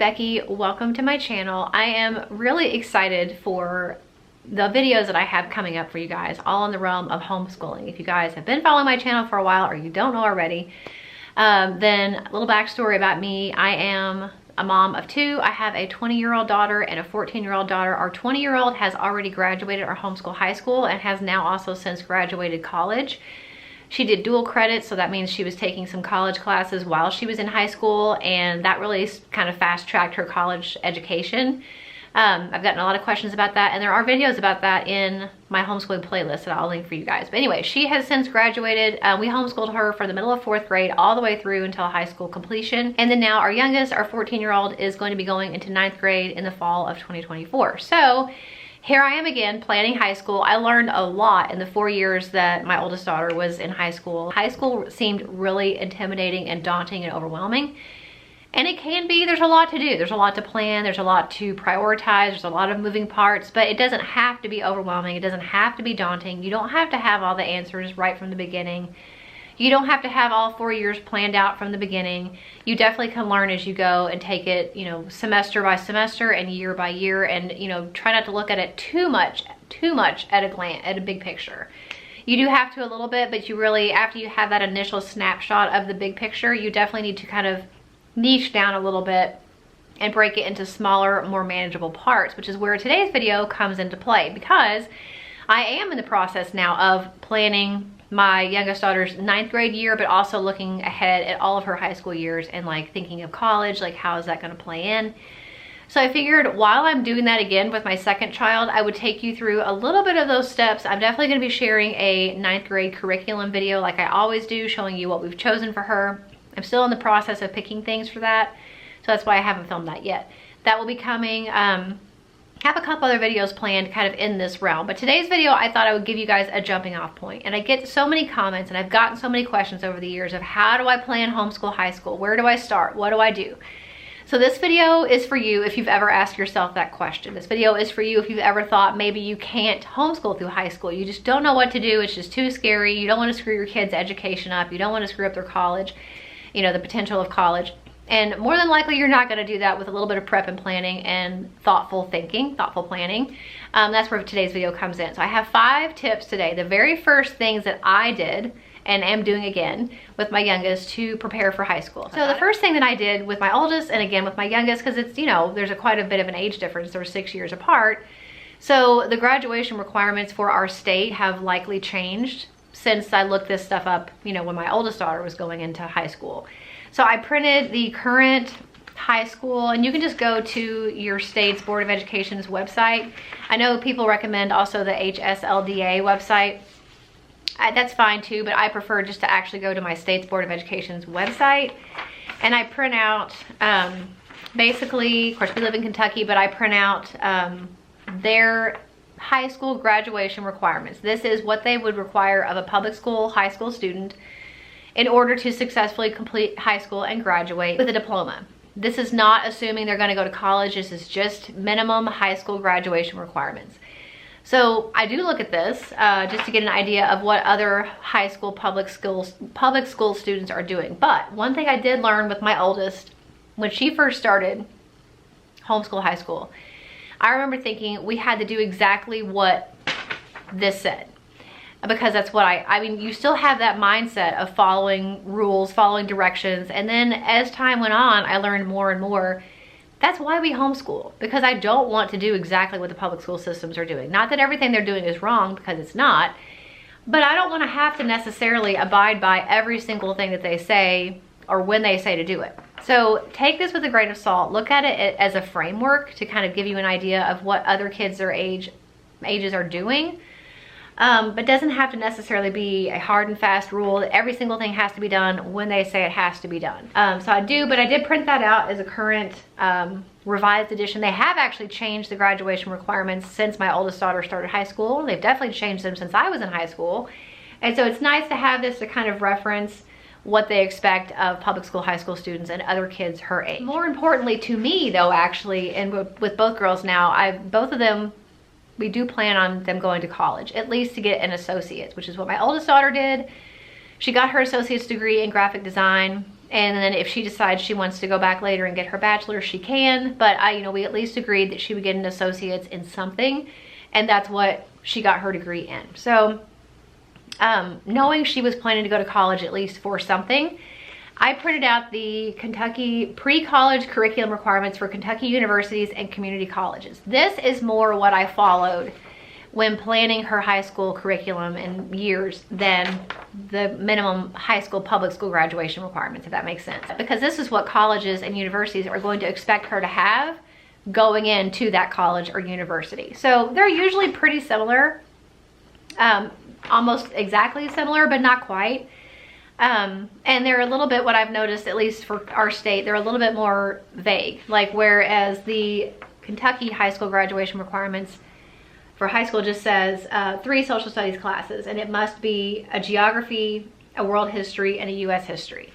Becky. Welcome to my channel. I am really excited for the videos that I have coming up for you guys, all in the realm of homeschooling. If you guys have been following my channel for a while or you don't know already, then a little backstory about me. I am a mom of two. I have a 20-year-old daughter and a 14-year-old daughter. Our 20-year-old has already graduated our homeschool high school and has now also since graduated college. She did dual credit, so that means she was taking some college classes while she was in high school, and that really kind of fast-tracked her college education. I've gotten a lot of questions about that, and there are videos about that in my homeschooling playlist that I'll link for you guys. But anyway, she has since graduated. We homeschooled her from the middle of 4th grade all the way through until high school completion. And then now our youngest, our 14-year-old, is going to be going into 9th grade in the fall of 2024. So here I am again planning high school. I learned a lot in the 4 years that my oldest daughter was in high school. High school seemed really intimidating and daunting and overwhelming. And it can be. There's a lot to do. There's a lot to plan. There's a lot to prioritize. There's a lot of moving parts, but it doesn't have to be overwhelming. It doesn't have to be daunting. You don't have to have all the answers right from the beginning. You don't have to have all 4 years planned out from the beginning. You definitely can learn as you go and take it, you know, semester by semester and year by year, and, you know, try not to look at it too much at a glance, at a big picture. You do have to a little bit, but you really, after you have that initial snapshot of the big picture, you definitely need to kind of niche down a little bit and break it into smaller, more manageable parts, which is where today's video comes into play, because I am in the process now of planning my youngest daughter's 9th grade year, but also looking ahead at all of her high school years and like thinking of college, like how is that going to play in. So I figured while I'm doing that again with my second child, I would take you through a little bit of those steps. I'm definitely going to be sharing a 9th grade curriculum video like I always do, showing you what we've chosen for her. I'm still in the process of picking things for that, so that's why I haven't filmed that yet. That will be coming. Have a couple other videos planned kind of in this realm, but today's video I thought I would give you guys a jumping off point. And I get so many comments and I've gotten so many questions over the years of how do I plan homeschool high school? Where do I start? What do I do? So this video is for you if you've ever asked yourself that question. This video is for you if you've ever thought maybe you can't homeschool through high school. You just don't know what to do. It's just too scary. You don't want to screw your kids' education up. You don't want to screw up their college, you know, the potential of college. And more than likely, you're not going to do that with a little bit of prep and planning and thoughtful thinking, thoughtful planning. That's where today's video comes in. So I have 5 tips today. The very first things that I did and am doing again with my youngest to prepare for high school. So the first thing that I did with my oldest and again with my youngest, because it's, you know, there's quite a bit of an age difference. They're 6 years apart. So the graduation requirements for our state have likely changed since I looked this stuff up, you know, when my oldest daughter was going into high school. So I printed the current high school, and you can just go to your state's Board of Education's website. I know people recommend also the HSLDA website. That's fine too, but I prefer just to actually go to my state's Board of Education's website. And I print out, basically, of course we live in Kentucky, but I print out their high school graduation requirements. This is what they would require of a public school high school student in order to successfully complete high school and graduate with a diploma. This is not assuming they're going to go to college. This is just minimum high school graduation requirements. So I do look at this just to get an idea of what other high school public school students are doing. But one thing I did learn with my oldest, when she first started homeschool high school, I remember thinking we had to do exactly what this said. Because that's what I mean, you still have that mindset of following rules, following directions. And then as time went on, I learned more and more. That's why we homeschool, because I don't want to do exactly what the public school systems are doing. Not that everything they're doing is wrong, because it's not, but I don't want to have to necessarily abide by every single thing that they say or when they say to do it. So take this with a grain of salt. Look at it as a framework to kind of give you an idea of what other kids their ages are doing. But doesn't have to necessarily be a hard and fast rule that every single thing has to be done when they say it has to be done. So I did print that out as a current revised edition. They have actually changed the graduation requirements since my oldest daughter started high school. They've definitely changed them since I was in high school. And so it's nice to have this to kind of reference what they expect of public school, high school students and other kids her age. More importantly to me though, actually, and with both girls now, both of them, we do plan on them going to college, at least to get an associate's, which is what my oldest daughter did. She got her associate's degree in graphic design. And then if she decides she wants to go back later and get her bachelor's, she can. But we at least agreed that she would get an associate's in something, and that's what she got her degree in. So knowing she was planning to go to college at least for something, I printed out the Kentucky pre-college curriculum requirements for Kentucky universities and community colleges. This is more what I followed when planning her high school curriculum in years than the minimum high school public school graduation requirements, if that makes sense. Because this is what colleges and universities are going to expect her to have going into that college or university. So they're usually pretty similar, almost exactly similar, but not quite. And they're a little bit, what I've noticed, at least for our state, they're a little bit more vague. Like whereas the Kentucky high school graduation requirements for high school just says 3 social studies classes, and it must be a geography, a world history, and a U.S. history.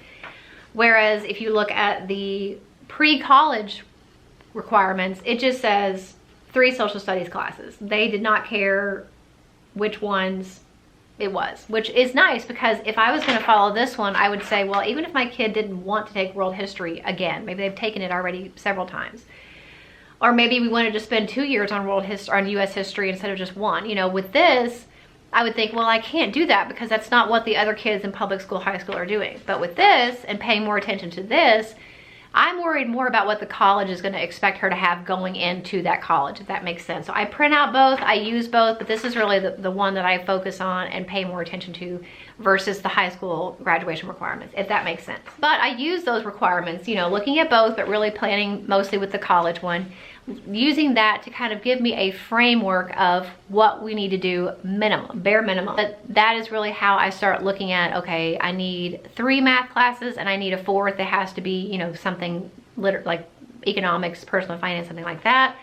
Whereas if you look at the pre-college requirements, it just says 3 social studies classes. They did not care which ones it was, which is nice, because if I was going to follow this one, I would say, well, even if my kid didn't want to take world history again, maybe they've taken it already several times, or maybe we wanted to spend 2 years on world history, on U.S. history instead of just 1. With this, I would think, well, I can't do that because that's not what the other kids in public school, high school are doing. But with this, and paying more attention to this, I'm worried more about what the college is going to expect her to have going into that college, if that makes sense. So I print out both, I use both, but this is really the one that I focus on and pay more attention to versus the high school graduation requirements, if that makes sense. But I use those requirements, looking at both, but really planning mostly with the college one, using that to kind of give me a framework of what we need to do minimum, bare minimum. But that is really how I start looking at, okay, I need 3 math classes and I need a 4th that has to be, something like economics, personal finance, something like that.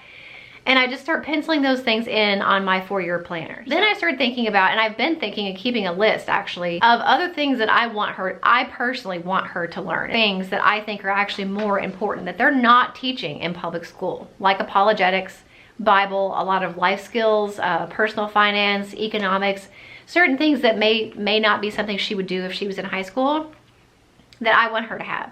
And I just start penciling those things in on my 4-year planner. Then I started thinking about, and I've been thinking and keeping a list actually, of other things that I personally want her to learn. Things that I think are actually more important that they're not teaching in public school, like apologetics, Bible, a lot of life skills, personal finance, economics, certain things that may not be something she would do if she was in high school that I want her to have.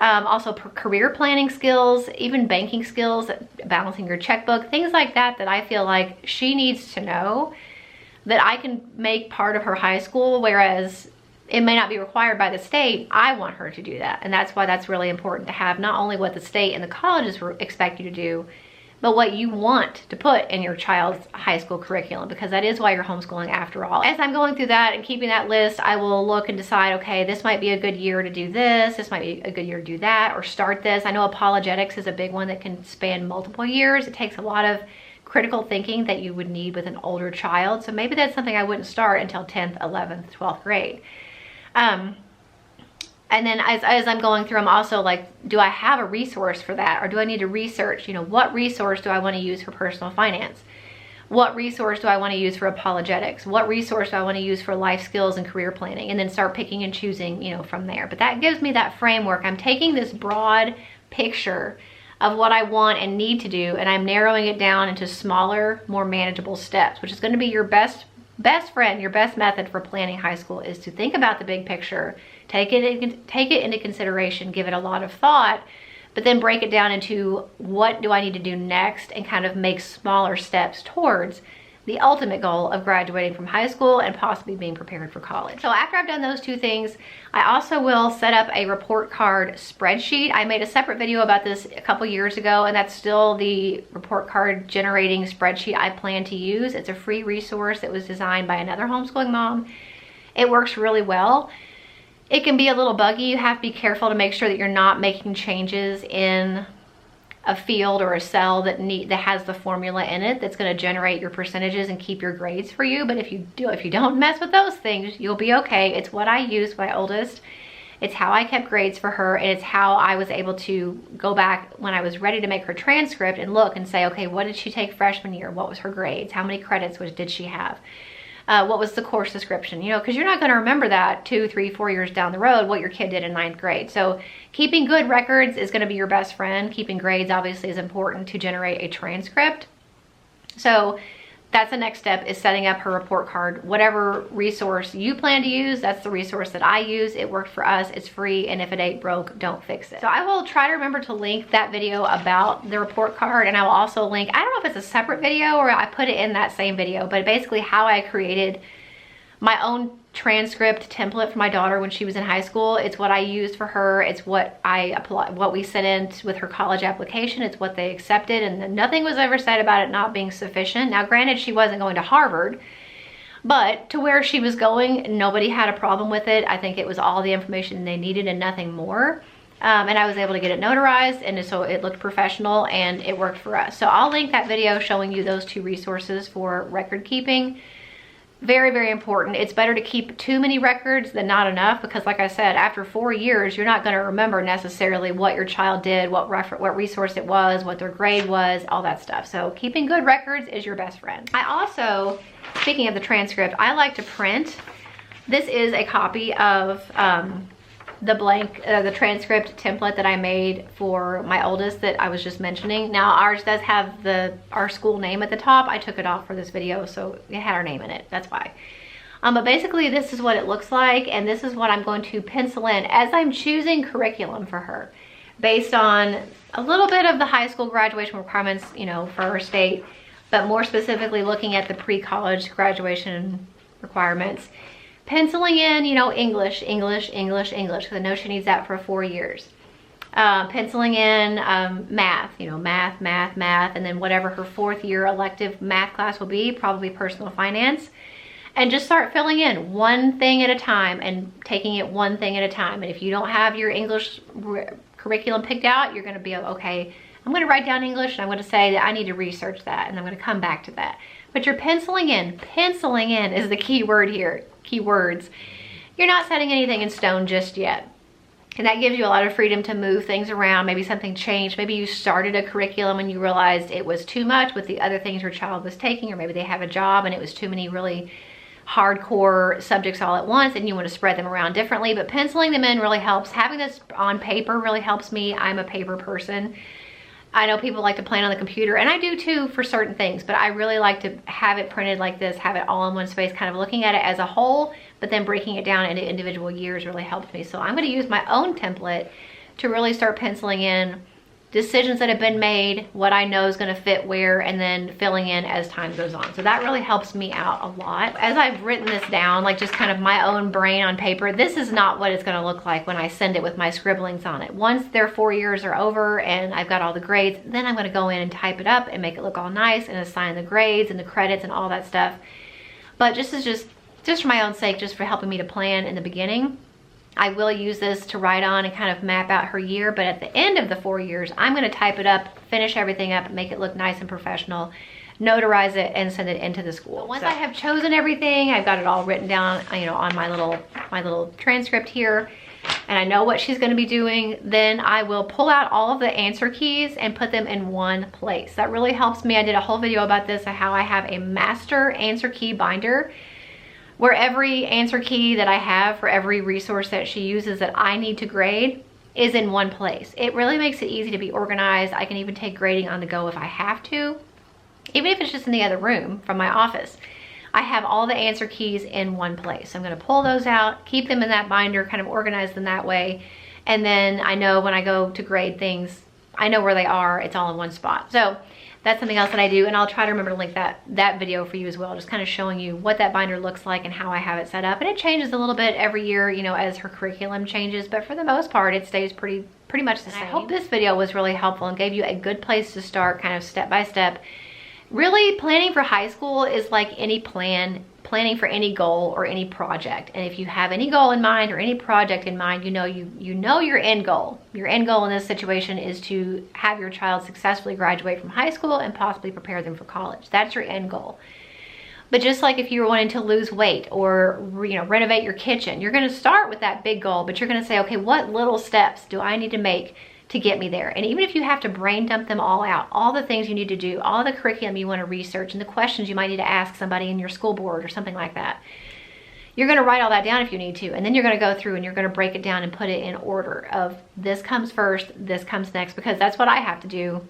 Also career planning skills, even banking skills, balancing your checkbook, things like that I feel like she needs to know that I can make part of her high school, whereas it may not be required by the state. I want her to do that. And that's why that's really important to have not only what the state and the colleges expect you to do, but what you want to put in your child's high school curriculum, because that is why you're homeschooling after all. As I'm going through that and keeping that list, I will look and decide, okay, this might be a good year to do this might be a good year to do that, or start this. I know apologetics is a big one that can span multiple years. It takes a lot of critical thinking that you would need with an older child. So maybe that's something I wouldn't start until 10th, 11th, 12th grade. And then as I'm going through, I'm also like, do I have a resource for that? Or do I need to research, what resource do I want to use for personal finance? What resource do I want to use for apologetics? What resource do I want to use for life skills and career planning? And then start picking and choosing, from there. But that gives me that framework. I'm taking this broad picture of what I want and need to do, and I'm narrowing it down into smaller, more manageable steps, which is going to be your best friend, your best method for planning high school, is to think about the big picture, take it into consideration, give it a lot of thought, but then break it down into what do I need to do next, and kind of make smaller steps towards the ultimate goal of graduating from high school and possibly being prepared for college. So after I've done those 2 things, I also will set up a report card spreadsheet. I made a separate video about this a couple years ago, and that's still the report card generating spreadsheet I plan to use. It's a free resource that was designed by another homeschooling mom. It works really well. It can be a little buggy. You have to be careful to make sure that you're not making changes in a field or a cell that has the formula in it that's going to generate your percentages and keep your grades for you. But if you don't mess with those things, you'll be okay. It's what I used my oldest. It's how I kept grades for her, and it's how I was able to go back when I was ready to make her transcript and look and say, okay, what did she take freshman year? What was her grades? How many credits did she have? What was the course description? Because you're not going to remember that 2, 3, 4 years down the road, what your kid did in 9th grade. So keeping good records is going to be your best friend. Keeping grades obviously is important to generate a transcript. So that's the next step, is setting up her report card. Whatever resource you plan to use, that's the resource that I use. It worked for us, it's free, and if it ain't broke, don't fix it. So I will try to remember to link that video about the report card, and I will also link, I don't know if it's a separate video or I put it in that same video, but basically how I created my own transcript template for my daughter when she was in high school. It's what I used for her. It's what I applied, what we sent in with her college application. It's what they accepted, and nothing was ever said about it not being sufficient. Now, granted, she wasn't going to Harvard, but to where she was going, nobody had a problem with it. I think it was all the information they needed and nothing more. And I was able to get it notarized, and so it looked professional and it worked for us. So I'll link that video showing you those two resources for record keeping. Very, very important. It's better to keep too many records than not enough, because like I said, after 4 years, you're not going to remember necessarily what your child did, what resource it was, what their grade was, all that stuff. So keeping good records is your best friend. I also, speaking of the transcript, I like to print. This is a copy of the transcript template that I made for my oldest that I was just mentioning. Now ours does have our school name at the top. I took it off for this video, so it had our name in it, that's why. But basically this is what it looks like, and this is what I'm going to pencil in as I'm choosing curriculum for her based on a little bit of the high school graduation requirements, you know, for her state, but more specifically looking at the pre-college graduation requirements. Penciling in, you know, English, because I know she needs that for 4 years. Penciling in math, you know, math, and then whatever her 4th year elective math class will be, probably personal finance. And just start filling in one thing at a time and taking it one thing at a time. And if you don't have your English curriculum picked out, you're gonna be, okay, I'm gonna write down English and I'm gonna say that I need to research that and I'm gonna come back to that. But you're penciling in. Penciling in is the key word here. Keywords. You're not setting anything in stone just yet. And that gives you a lot of freedom to move things around. Maybe something changed. Maybe you started a curriculum and you realized it was too much with the other things your child was taking, or maybe they have a job and it was too many really hardcore subjects all at once and you want to spread them around differently. But penciling them in really helps. Having this on paper really helps me. I'm a paper person. I know people like to plan on the computer, and I do too for certain things, but I really like to have it printed like this, have it all in one space, kind of looking at it as a whole, but then breaking it down into individual years really helps me. So I'm going to use my own template to really start penciling in decisions that have been made, what I know is going to fit where, and then filling in as time goes on. So that really helps me out a lot. As I've written this down, like just kind of my own brain on paper, this is not what it's going to look like when I send it with my scribblings on it. Once their 4 years are over and I've got all the grades, then I'm going to go in and type it up and make it look all nice and assign the grades and the credits and all that stuff. But just for my own sake, just for helping me to plan in the beginning, I will use this to write on and kind of map out her year, but at the end of the 4 years, I'm gonna type it up, finish everything up, make it look nice and professional, notarize it, and send it into the school. Once I have chosen everything, I've got it all written down, you know, on my little transcript here, and I know what she's gonna be doing, then I will pull out all of the answer keys and put them in one place. That really helps me. I did a whole video about this, how I have a master answer key binder, where every answer key that I have for every resource that she uses that I need to grade is in one place. It really makes it easy to be organized. I can even take grading on the go if I have to, even if it's just in the other room from my office. I have all the answer keys in one place. I'm gonna pull those out, keep them in that binder, kind of organize them that way, and then I know when I go to grade things, I know where they are, it's all in one spot. So that's something else that I do, and I'll try to remember to link that video for you as well, just kind of showing you what that binder looks like and how I have it set up. And it changes a little bit every year, you know, as her curriculum changes, but for the most part, it stays pretty much the same. I hope this video was really helpful and gave you a good place to start, kind of step by step. Really, planning for high school is like any planning for any goal or any project. And if you have any goal in mind or any project in mind, you know your end goal. Your end goal in this situation is to have your child successfully graduate from high school and possibly prepare them for college. That's your end goal. But just like if you were wanting to lose weight or, you know, renovate your kitchen, you're going to start with that big goal, but you're going to say, okay, what little steps do I need to make to get me there? And even if you have to brain dump them all out, all the things you need to do, all the curriculum you want to research, and the questions you might need to ask somebody in your school board or something like that, you're going to write all that down if you need to, and then you're going to go through and you're going to break it down and put it in order of this comes first, this comes next, because that's what I have to do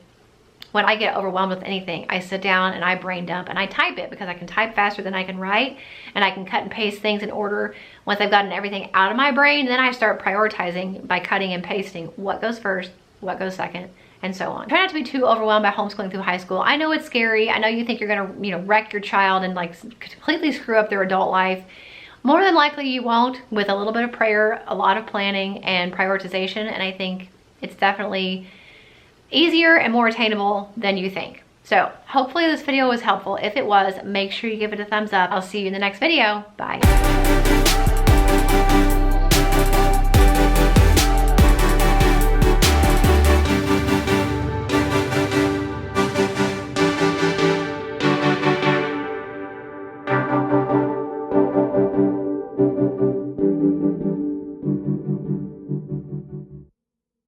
when I get overwhelmed with anything, I sit down and I brain dump and I type it, because I can type faster than I can write, and I can cut and paste things in order. Once I've gotten everything out of my brain, then I start prioritizing by cutting and pasting what goes first, what goes second, and so on. Try not to be too overwhelmed by homeschooling through high school. I know it's scary. I know you think you're gonna, wreck your child and like completely screw up their adult life. More than likely you won't, with a little bit of prayer, a lot of planning and prioritization, and I think it's definitely easier and more attainable than you think. So hopefully this video was helpful. If it was, make sure you give it a thumbs up. I'll see you in the next video. Bye.